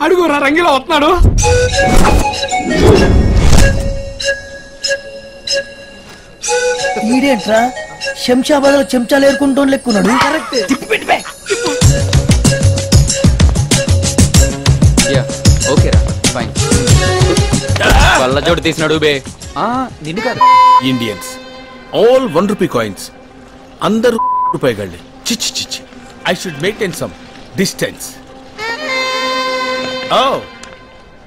అడుగురా రంగిలో వస్తున్నాడు. ఈడేంట్రా శంషాబాద్ లో చెంచాలు ఏరుకుంటూ లెక్కున్నాడు. కరెక్ట్. జోడు తీసినాడు బే. నిన్ను కాదు, ఇండియన్స్ ఆల్ 1 రూపీ కాయిన్స్. అందరూ రూపాయి గళ్ళే. చిచ్చి చిచ్చి. I should maintain some distance. ఓ,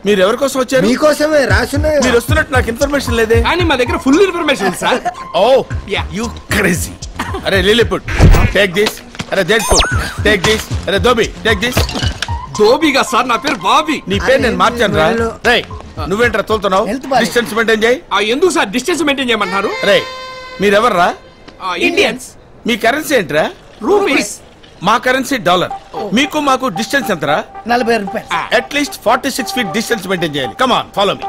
మీరు ఎవరి కోసం వచ్చారు? మీకోసమే రాసున్నాయి. మీరు వస్తున్నట్టు నాకు ఇన్ఫర్మేషన్ లేదే. కానీ మా దగ్గర full information sir. Oh you crazy. అరే లిలిపుట్ టేక్ దిస్. అరే జెడ్పుట్ టేక్ దిస్. అరే దోబి టేక్ దిస్. దోబిగా సార్, నా పేరు బాబీ. నీ పేరు నేను మార్చాను రా. రే నువ్వేంట్రా తోలుతున్నావు? డిస్టెన్స్ మెయింటైన్ చేయి. ఎందుకు సార్ డిస్టెన్స్ మెయింటైన్ చేయమంటారు? రే మీరెవర్రా? ఇండియన్స్. మీ కరెన్సీ ఏంట్రా? రూపీస్. మా కరెన్సీ డాలర్. మీకు మాకు డిస్టెన్స్ ఎంతరా? 40 రూపాయలు. అట్లీస్ట్ 46 feet డిస్టెన్స్ మెయింటైన్ చేయాలి. Come on follow me.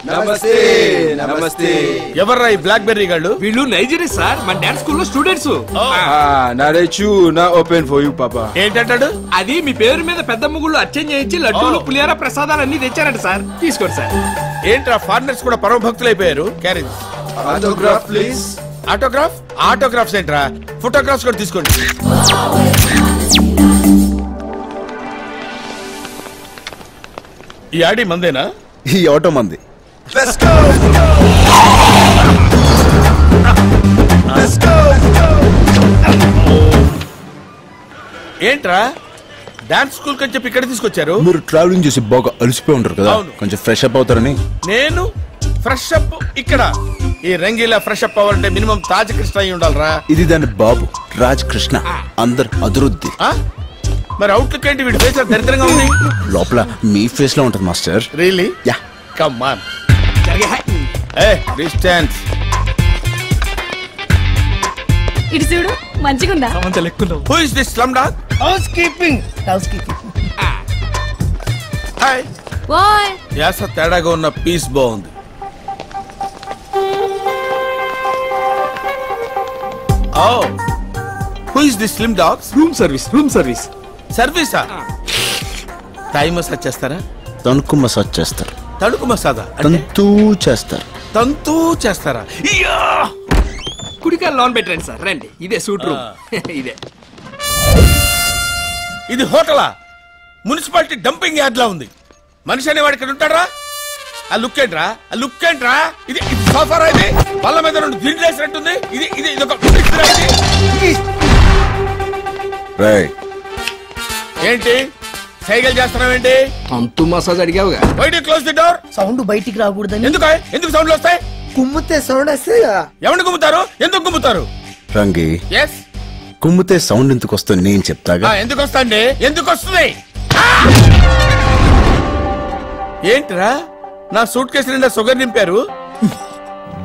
నమస్తే నమస్తే. ఎవర్రా ఈ బ్లాక్ బెర్రీ గాళ్ళు? వీళ్ళు నైజీరియా సార్, మన డాన్స్ స్కూల్లో స్టూడెంట్స్. నా ఓపెన్ ఫర్ యు పాపా. ఏంటంటాడు? అది మీ పేరు మీద పెద్ద ముగ్గులు అర్చన చేయించి లడ్డూలు పులిహార ప్రసాదాలు అన్ని తెచ్చారంట సార్. తీసుకోండి సార్. ఏంట్రా ఫారినర్స్ కూడా పరమ భక్తులు అయిపోయారు. Carriage. Autograph please. Autograph? Autographs ఏంట్రా? ఫోటోగ్రాఫ్స్ కూడా తీసుకోండి. ఈ ఆడి మందేనా? ఈ ఆటో మంది. ఏంట్రా డాన్స్ స్కూల్ కని చెప్పి ఇక్కడ తీసుకొచ్చారు? మీరు ట్రావెలింగ్ చేసి బాగా అలసిపోయి ఉంటారు కదా, కొంచెం ఫ్రెష్ అప్ అవుతారని. నేను ఫ్రెష్ అప్ ఇక్కడ? ఈ రంగీలా ఫ్రెష్ అప్ అవ్వాలంటే మినిమం తాజ్ కృష్ణ అయి ఉండాలరా. ఇది దాని బాబు రాజ్ కృష్ణ. అందరు అదురుద్ది. మరి అవుట్లుక్ ఏంటి? వీడి ఫేస్ దరిద్రంగా ఉంది. లోపల మీ ఫేస్ లో ఉంటుంది master. Really? Yeah. Come on. Distance. ఇటు చూడు, మంచిగుందా? Who is this slumdog? Housekeeping. Hi. ఓయ్, యాస తేడాగా ఉన్న పీస్ బాగుంది. ఓ, who is this slim dogs? Room service. Room service. సర్వీసా? థాయ్ మసాజ్ చేస్తారా? తణుకు మసాజ్ చేస్తారు. తణుకు మసాజా? తంతూ చేస్తారు. తంతూ చేస్తారా? కుడికాయలు లోన్ పెట్టండి సార్. రండి, ఇదే సూట్ రూమ్. ఇదే. ఇది హోటలా? మున్సిపాలిటీ డంపింగ్ యార్డ్ లా ఉంది. మనిషి అనేవాడు ఇక్కడ ఉంటాడా? ఆ లుక్ ఏంట్రా? ఆ లుక్ ఏంట్రా? ఇది సోఫారా? ఇది వాళ్ళ మీద 2 దిండ్లు వేసినట్టుంది. ఇది ఇది ఇదొక ఏంటి సైకిల్ చేస్తున్నావేంటి? అంతు మసాజ్ అడిగావుగా. Why do close the door? Sound బయటికి రాకూడదని. ఎందుకు సౌండ్లు వస్తాయి? కుమ్మితే సౌండ్ వస్తాయి. ఎవరిని గుమ్ముతారు? ఎందుకు గుమ్ముతారు? రంగి, ఎస్, కుమ్మితే సౌండ్ ఎందుకు వస్తుంది నేను చెప్తాగా. ఎందుకు వస్తాండి? ఎందుకు వస్తుంది? ఏంట్రా నా సూట్ కేసు నిండా షుగర్ నింపారు?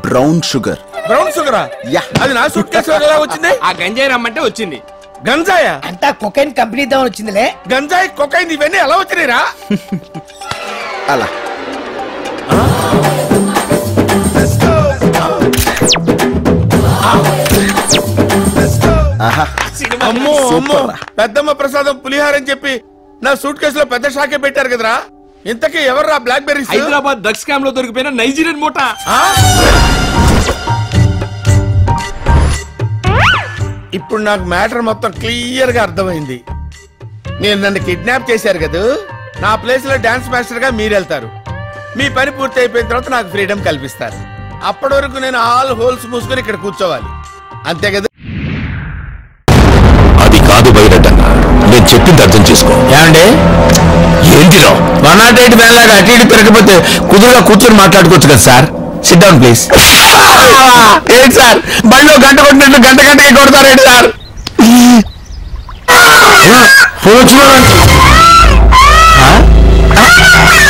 Brown sugar. బ్రౌన్ షుగరా? యా. అది నా సూట్ కేసు ఎలా వచ్చింది? ఆ గంజాయి రమ్మంటే వచ్చింది. గంజాయా? అంతా కొకైన్ కంపెనీ దాని వచ్చిందిలే. గంజాయి కొకైన్ ఇవన్నీ ఎలా వచ్చినాయిరా? అలా అమ్మో అమ్మో, పెద్దమ్మ ప్రసాదం పులిహార అని చెప్పి నా సూట్ కేసులో పెద్ద షాకే పెట్టారు కదరా. ఇంతకీ ఎవర్రా బ్లాక్ బెర్రీస్? హైదరాబాద్ దక్ష క్యాంప్ లో దొరికిపోయిన నైజీరియన్ మూట. ఇప్పుడు నాకు మ్యాటర్ మొత్తం క్లియర్ గా అర్థమైంది. మీరు నన్ను కిడ్నాప్ చేశారు కదా, నా ప్లేస్ లో డాన్స్ మాస్టర్ గా మీరు వెళ్తారు. మీ పని పూర్తి అయిపోయిన తర్వాత నాకు ఫ్రీడమ్ కల్పిస్తారు. అప్పటి వరకు నేను ఆల్ హోల్స్ మూసుకొని ఇక్కడ కూర్చోవాలి, అంతే కదా? అది కాదు బయటన్న, నేను చెప్పింది అర్థం చేసుకో. ఏమండి ఏంటిలో 108 వేలాగా అటు ఇటు తిరగకపోతే కుదురుగా కూర్చొని మాట్లాడుకోవచ్చు కదా సార్. SIT down please. ఏంటి సార్ బళ్ళో గంట కొట్టినట్టు గంటకి కొడతారేంటి సార్?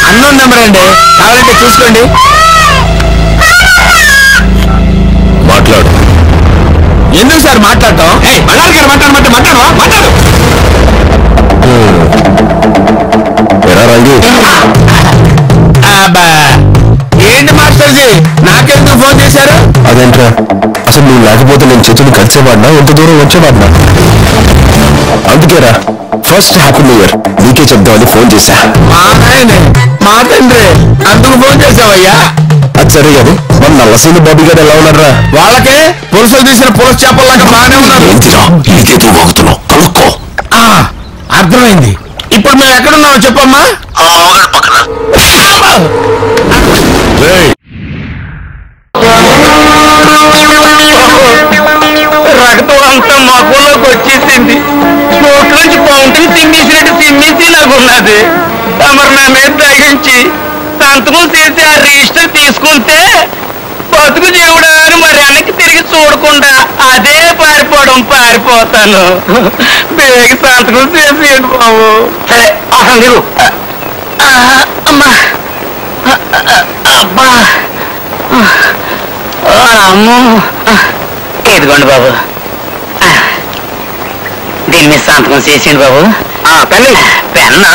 అన్నోన్ నెంబర్ అండి, కావాలంటే చూసుకోండి. మాట్లాడు. ఎందుకు సార్ మాట్లాడటం? మాట్లాడు. ఏంటి మాస్టర్జీ నాకెందుకు ఫోన్ చేశారు? అదేంట్రా, అసలు నువ్వు లేకపోతే నేను చేతులు కలిసేవాడినా, ఎంత దూరం వచ్చేవాడినా? అందుకేరా ఫస్ట్ హ్యాపీ న్యూ ఇయర్. నీ నీకే చెప్దామని ఫోన్ చేశా. మా నాయనే, మా తండ్రి, అందుకు ఫోన్ చేసావయ్యా? అది సరే కానీ మన నల్లసీని బాబీ గారు ఎలా ఉన్నారా? వాళ్ళకే పురుషులు తీసిన పురుష చేపల్లాగా బాగానే ఉన్నారు. ఏంటిరా నీకేదో వాగుతున్నావు, కనుక్కో. అర్థమైంది. ఇప్పుడు మేము ఎక్కడున్నామో చెప్పమ్మా. రక్తం అంతా మగ్గులోకి వచ్చేసింది. నోట్ నుంచి పౌంటిని తిమ్మేసినట్టు తిమ్మేసి నాకున్నది. తమరు నా మీద తగ్గించి సంతకం చేసి ఆ రిజిస్టర్ తీసుకుంటే బతుకు దేవుడా అని మరి వెనక్కి తిరిగి చూడకుండా అదే పారిపోతాను. బేగ సంతకం చేసేయండి బాబు. సరే అసలు నీవు అమ్మా అబ్బా అమ్మో. ఇదిగోండి బాబు, దీని మీద సంతకం చేసేయండి బాబు. పెన్ను పెన్నా?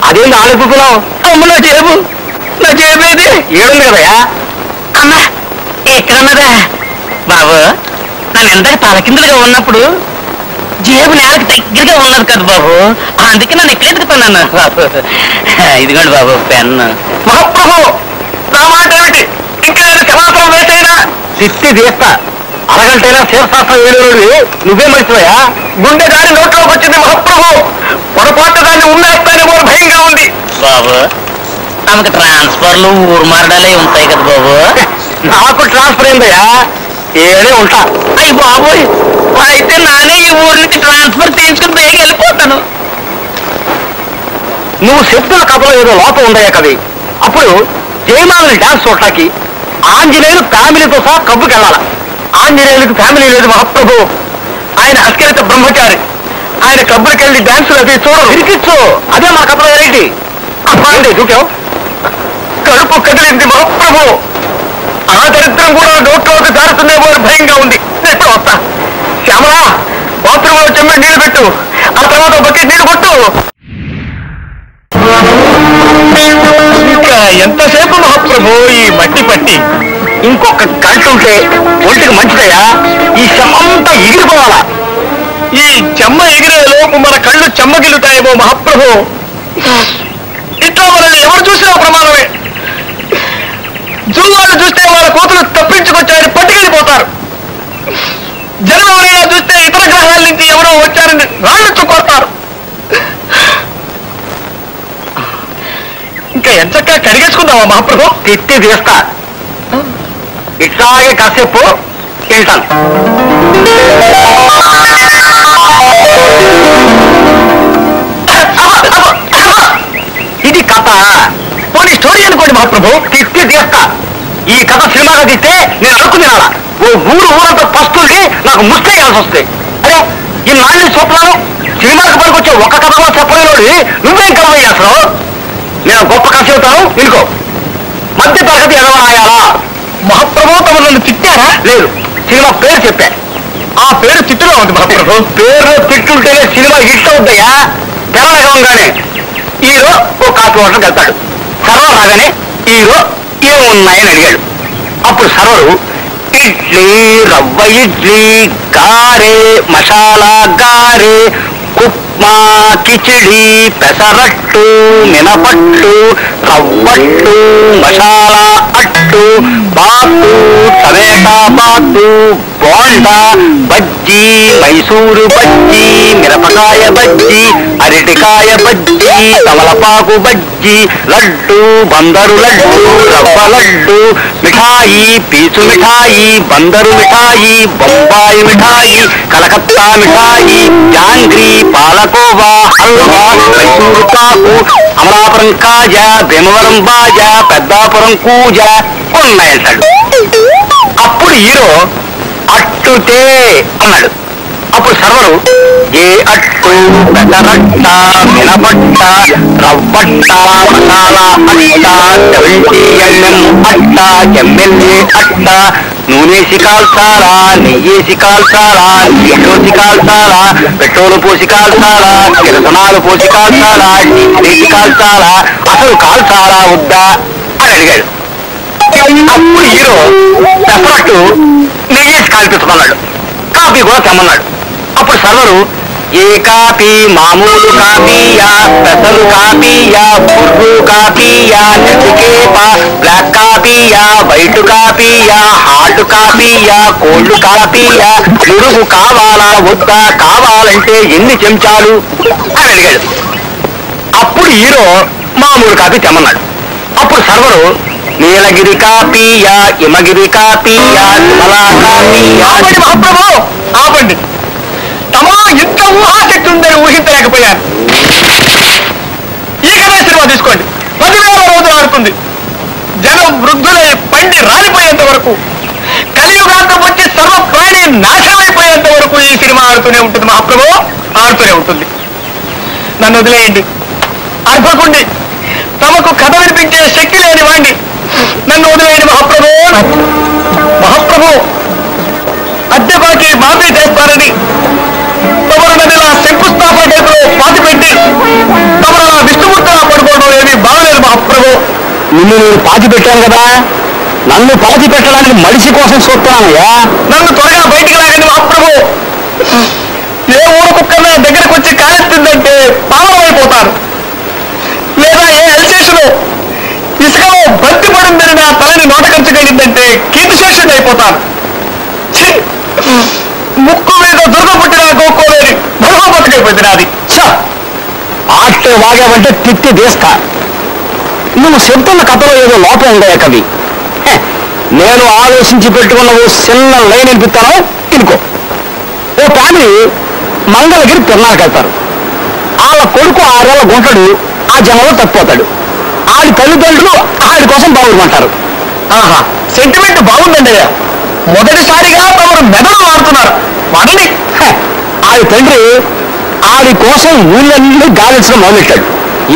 అదేంటి ఆలోచిస్తున్నావు? అమ్మ నా జేబు ఏది ఏడుంది కదయా? అమ్మా ఎక్కడన్నదా బాబు? నన్ను ఎంతగా తలకిందులుగా ఉన్నప్పుడు జేబు నేలకు దగ్గరగా ఉన్నది కదా బాబు, అందుకే నన్ను ఎక్కడ ఎదుగుతున్నాను బాబు. ఇదిగోండి బాబు పెన్ను. మహాప్రభు నా మాట ఏమిటి? ఇంకా నేను క్షమాపణ వేసేనా? సిట్టి తీస్తా. అరగంటైనా శివశాస్త్రం వేలు నువ్వే మర్చిపోయా? గుండె దాని నోట్లోకి వచ్చింది మహాప్రభు. పొరపాటు దాన్ని ఉన్నేస్తానేమో భయంగా ఉంది బాబు. తమకు ట్రాన్స్ఫర్లు ఊరు మారడాలే ఉంటాయి కదా బాబు. నాకు ట్రాన్స్ఫర్ అయిందయ్యా, ఏడే ఉంటా. అయ్యి బాబోయ్, అయితే నానే ఈ ఊరి నుంచి ట్రాన్స్ఫర్ తీసుకుని బేగ వెళ్ళిపోతాను. నువ్వు చెప్తున్న కథలో ఏదో లోపం ఉందయ్యా కవి. అప్పుడు జయమాలని డాన్స్ చూడటానికి ఆంజనేయులు ఫ్యామిలీతో సహా కబ్బుకి వెళ్ళాల. ఆంజనేయులకు ఫ్యామిలీ లేదు మహాప్రభు. ఆయన అస్కరిత బ్రహ్మచారి. ఆయన క్లబ్బులకి వెళ్ళి డాన్సులు అది చూడరు, ఇరికిచ్చు. అదే మా కథలో వెరైటీ. అబ్బాయి చూచావు, కడుపు కదిలింది మహాప్రభు. ఆ దరిద్రం కూడా నోట్లోకి దారుతుందేమో అని భయంగా ఉంది. ఎప్పుడు వస్తా. శ్యామలా, బాత్రూంలో చెమ్మె నీళ్లు పెట్టు, ఆ తర్వాత బకెట్ నీళ్లు కొట్టు. ఇంకా ఎంతసేపు మహాప్రభు ఈ మట్టి పట్టి? ఇంకొక గంట ఉంటే ఒంటికి మంచిదయ్యా. ఈ చెమ్మంతా ఎగిరిపోవాలా. ఈ చెమ్మ ఎగిరే లోపు మన కళ్ళు చెమ్మగిలుతాయేమో మహాప్రభు. ఇట్లా మనల్ని ఎవరు చూసినా ప్రమాదమే. జూవాళ్ళు చూస్తే వాళ్ళ కోతులు తప్పించుకొచ్చారని పట్టుకెళ్ళిపోతారు. జనం ఎవరైనా చూస్తే ఇతర గ్రహాల నుంచి ఎవరో వచ్చారని రాళ్ళు కొడతారు. ఇంకా ఎంచక్కా కడిగేసుకుందామా మహాప్రభు? తిట్టి తీస్తా. ఇట్లాగే కాసేపు వెళ్తాను. ఇది కథ. పోనీ స్టోరీ అనుకోండి మహాప్రభు, తిట్టి తీస్తా. ఈ కథ సినిమాగా తీస్తే నేను అనుకునేలా ఓ ఊరంతా పస్తులకి నాకు ముస్తేయాల్సి వస్తాయి. అరే ఈ నాలుగు చూపులను సినిమాకి పనికొచ్చే ఒక్క కథ కూడా చెప్పలేలోడి నువ్వేం కలవయ్యా అసలు? నేను గొప్ప కథ చెబుతాను ఇంకో. మధ్య తరగతి ఎదవరాయాలా? మహాప్రభు తమ నన్ను తిట్టారా? లేదు, సినిమా పేరు చెప్పా. ఆ పేరు తిట్టులో ఉంది మహాప్రభు. పేరులో తిట్టుంటేనే సినిమా హిట్ అవుతాయా? తెల్లగానే హీరో ఓ కాఫీ హోటల్కి వెళ్తాడు. సర్వర్ రాగానే హీరో ఏమున్నాయని అడిగాడు. అప్పుడు సర్వరు ఇడ్లీ, రవ్వ ఇడ్లీ, గారె, మసాలా గారె, ఉప్మా, కిచిడి, పెసరట్టు, మినపట్టు, రవ్వట్టు, మసాలా అట్టు, బాతు, టమేటా బాతు, బోండా, బజ్జీ, మైసూరు బజ్జీ, మిరపకాయ బజ్జీ, అరటికాయ బజ్జీ, తమలపాకు బజ్జీ, లడ్డు, బందరు లడ్డు, రవ్వ లడ్డు, మిఠాయి, పీచు మిఠాయి, బందరు మిఠాయి, బొంబాయి మిఠాయి, కలకత్తా మిఠాయి, జాంగ్రీ, పాలకోవా, హల్వా, మైసూరు పాకు, అమలాపురం కాజా, భీమవరం బాజా, పెద్దాపురం కూజ ఉన్నాయంటాడు. అప్పుడు హీరో అట్టుతే అన్నాడు. అప్పుడు సర్వరు ఏ అట్టు, పెసరట్ట, మినపట్ట, రవ్వట్ట, మసాలా అట్ట, 70mm అట్ట, ఎమ్మెల్యే అట్ట, నూనెసి కాల్చాలా, నెయ్యేసి కాల్చాలా, నీళ్ళోసి కాల్చాలా, పెట్రోలు పోసి కాల్చాలా, కిరసనాలు పోసి కాల్చాలా, నీటి కాల్చాలా, అసలు కాల్చాలా వద్దా అని అడిగాడు. అప్పుడు హీరో పెసరట్టు నెయ్యేసి కాల్పించుకున్నాడు. కాఫీ కూడా తెమ్మన్నాడు. అప్పుడు సర్వరు ఏ కాపీ మామూలు కాపీయా, పెసలు కాపీయా, బుర్రు కాపీయా, నెతికేప, బ్లాక్ కాపీయా, వైట్ కాపీయా, హార్డ్ కాపీయా, కోల్డ్ కాపీయా, నురుగు కావాలా వద్దా, కావాలంటే ఎన్ని చెంచాలు అని అడిగాడు. అప్పుడు హీరో మామూలు కాపీ తెమ్మన్నాడు. అప్పుడు సర్వరు నీలగిరి కాపీయా, హిమగిరి కాపీయా, విమలా కాపీయా. మహాప్రభు ఆపండి, తమలో ఇంత ఊహాశక్తి ఉందని ఊహించలేకపోయాను. ఈ కథ సినిమా తీసుకోండి, 10,000 రోజులు ఆడుతుంది. జనం వృద్ధులై పండి రాలిపోయేంత వరకు, కలియుగాంతం వచ్చి సర్వ ప్రాణి నాశనమైపోయేంత వరకు ఈ సినిమా ఆడుతూనే ఉంటుంది మహాప్రభు, ఆడుతూనే ఉంటుంది. నన్ను వదిలేయండి, అర్భకుండి, తమకు కథ వినిపించే శక్తి లేని వాణ్ణి, నన్ను వదిలేయండి మహాప్రభు. మహాప్రభు అద్దె బాకీ మాఫీ చేస్తారని తమరు నదిలా శంకుస్థాపన టైపులో పాతిపెట్టి తమరు అలా విష్ణుమూర్తిలా పడుకోవడం ఏమీ బాగలేదు మహాప్రభు. నిన్ను నేను పాతి పెట్టాను కదా, నన్ను పాతి పెట్టడానికి మనిషి కోసం చూస్తున్నానయ్యా. నన్ను త్వరగా బయటికి లాగండి మహాప్రభు. ఏ ఊరు కుక్కన్నా దగ్గరకు వచ్చి కాలెత్తిందంటే పావనమైపోతారు. లేదా ఏ ఎల్సేషను ఇసుకలో బంతి పడిందని నా తలని నోట ఖర్చు కలిగిందంటే కీర్తిశేషుడు అయిపోతాను. ముక్కు మీద దుర్గ పుట్టినా కోక్కోలేని బరువు బతుకైపోయింది నాది. ఆట్టే వాగావంటే తిట్టి తీస్తా. నువ్వు చెప్తున్న కథలో ఏదో లోపం ఉందా కవి? నేను ఆలోచించి పెట్టుకున్న ఓ చిన్న లైన్ వినిపిస్తాను, తినుకో. ఓ ఫ్యామిలీ మంగళగిరి తిరణాలకు వెళ్తారు. వాళ్ళ కొడుకు 6 ఏళ్ల గుంటడు ఆ జనంలో తప్పిపోతాడు. ఆడి తల్లిదండ్రులు ఆడి కోసం బాగుంటారు. ఆహా, సెంటిమెంట్ బాగుందండి అయ్యా. మొదటిసారిగా తమరు మెదడు వాడుతున్నారు. వాడని ఆడి తండ్రి ఆడి కోసం ఊళ్ళన్నీ గాలించడం మొదలెట్టాడు.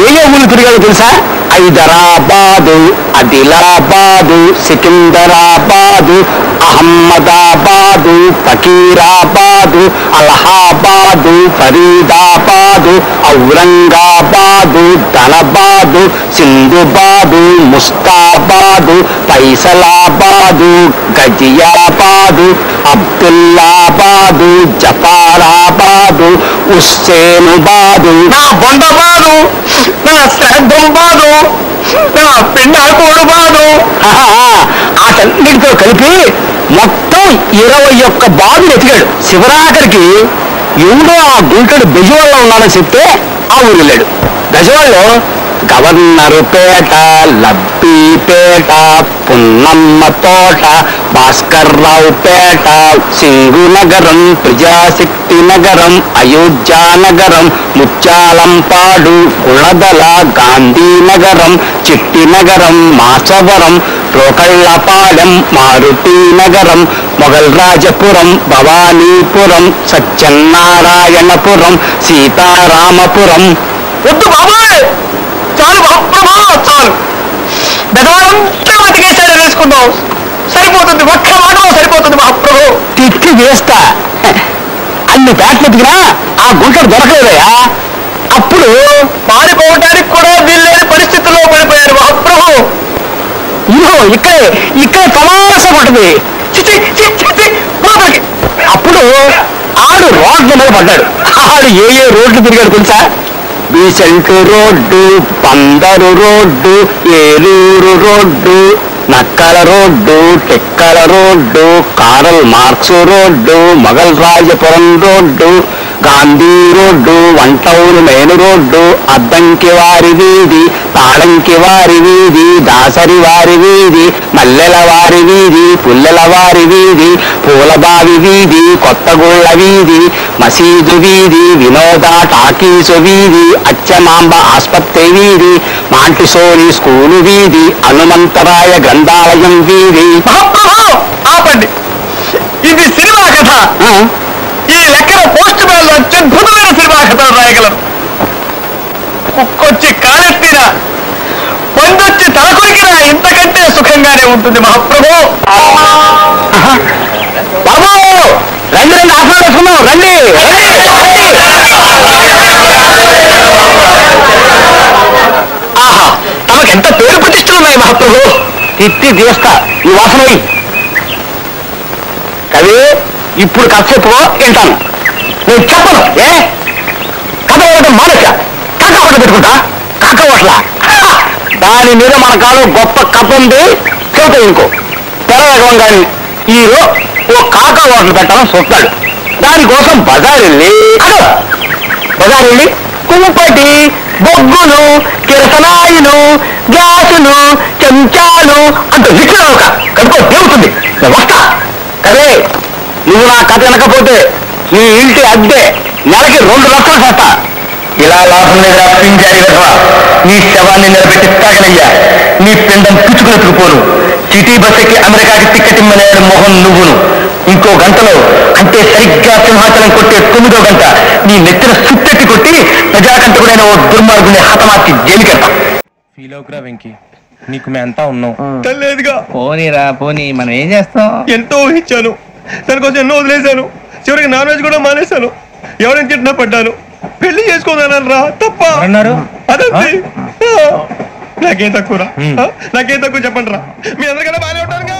ఏ ఊళ్ళు తిరిగాడో తెలుసా? హైదరాబాదు, ఆదిలాబాదు, సికింద్రాబాదు, అహ్మదాబాదు, ఫకీరాబాదు, అలహాబాదు, ఫరీదాబాదు, ఔరంగాబాదు, ధనబాదు, సింధుబాదు, ముస్తాబాదు, ఫైసలాబాదు, గజియాబాదు, అబ్దుల్లాబాదు, జఫారాబాదు, హుస్సేనుబాదు, నా బొండబాదు, నా శ్రాద్ధం బాదు, నా పిండాకోడు బాదు. అతన్నిటితో కలిపి మొత్తం 21 బాదులు ఎతికాడు. శివరాఖరికి ఎవడో ఆ గుంటడు బెజవాడలో ఉన్నాడని చెప్తే ఆ ఊరు వెళ్ళాడు. బెజవాడలో గవర్నరు పేట, లబ్బీపేట, పున్నమ్మ తోట, భాస్కర్రావు పేట, సింగునగరం, ప్రజాశక్తి నగరం, అయోధ్యానగరం, ముత్యాలంపాడు, కుళదల, గాంధీనగరం, చిట్టినగరం, మాచవరం, రోకళ్లపాలెం, మారుతీనగరం, మొఘల్ రాజపురం, భవానీపురం, సత్యనారాయణపురం, సీతారామపురం. వద్దు బాబాయ్, చాలు మహాప్రభా, చాలు. బెదవాడంతా బతికేసాడు వేసుకుందాం, సరిపోతుంది. ఒక్క మాటలో సరిపోతుంది మహాప్రభు. తిట్టి వేస్తా. అన్ని బ్యాట్లు ఎదిగినా ఆ గుంటలు దొరకలేదయా. అప్పుడు పారిపోవటానికి కూడా వీల్లేని పరిస్థితుల్లో పడిపోయారు మహాప్రభు. ఇదిగో ఇక్కడే తమాషా ఉంటుంది. అప్పుడు ఆడు రోడ్ల మీద పడ్డాడు. ఆడు ఏ రోడ్లు తిరిగాడు తెలుసా? Besant road, Bandar road, Eluru road, Nakkala road, Tekkala road, Karl Marx road, Mughal Rajapuram road, Gandhi road, వంటౌలు మెయిన్ రోడ్డు, అద్దంకి వారి వీధి, తాళంకి వారి వీధి, దాసరి వారి వీధి, మల్లెల వారి వీధి, పుల్లెల వారి వీధి, పూలబావి వీధి, కొత్తగుళ్ళ వీధి, మసీదు వీధి, వినోద టాకీసు వీధి, అచ్చమాంబ ఆస్పత్రి వీధి, మాంటిసోరి స్కూలు వీధి, హనుమంతరాయ గ్రంథాలయం వీధి. ఆపండి, ఇది సినిమా కథ. ఈ లెక్కన పోస్ట్ మ్యాన్ అత్యద్భుతమైన సినిమా కథలు రాయగలరు. కుక్కొచ్చి కాలెత్తిన, పండొచ్చి తలకొరికిన ఇంతకంటే సుఖంగానే ఉంటుంది మహాప్రభు. బాబు రండి, ఆహ్వానిస్తున్నాం, రండి. ఆహా, తమకెంత పేరు ప్రతిష్టలు ఉన్నాయి మహాప్రభు. తిత్తి తీస్తా, ఈ వాసన కవి. ఇప్పుడు కాసేపు వింటాను, నేను చెప్పను. తాగడం మానేశా. కాకా హోటల్ పెట్టుకుంటా. కాకా హోటల్ దాని మీద మన కాలం గొప్ప కథ ఉంది. చెబుతా ఇంకో తెర రకం కానీ హీరో ఓ కాకా హోటల్ పెట్టాలని చూస్తాడు. దానికోసం బజార్ వెళ్ళి కుంపటి బొగ్గులు కిరసనాయిలు గ్యాసులు చెంచాలు అంత విషయం కడుపు దేవుతుంది. వస్తా కదే నువ్వు నా కథ వినకపోతే నీ ఇంటి అద్దె నెలకి 2 లక్షలు చేస్తా. ఇలా లాభం లేదా పింజారి కదా నీ శవాన్ని నిలబెట్టి తాగనయ్యా. నీ పిండం పుచ్చుకునెత్తుకుపోను. సిటీ బస్సుకి అమెరికాకి టికెట్ ఇమ్మనేడు మొహం నువ్వును. ఇంకో గంటలో అంటే సరిగ్గా సింహాచలం కొట్టే 9వ గంట నీ నెత్తిన సుత్తెట్టి కొట్టి ప్రజాకంటకుడైన ఓ దుర్మార్గుని హతమార్చి జైలుకెళ్తా. ఫీల్ అవుకురా వెంకీ, నీకు మేమంతా ఉన్నాం. లేదుగా పోనీరా పోనీ, మనం ఏం చేస్తాం? ఎంతో ఊహించాను, దానికోసం ఎన్నో వదిలేశాను. చివరికి నాన్ వెజ్ కూడా మానేశాను. ఎవరైనా తిట్టినా పడ్డాను. పెళ్లి చేసుకోదానరా తప్ప అన్నారు. అదంతే. నాకేం తక్కువరా, నాకేం తక్కువ చెప్పండి రా. మీ అందరికన్నా బాగానే ఉంటారుగా.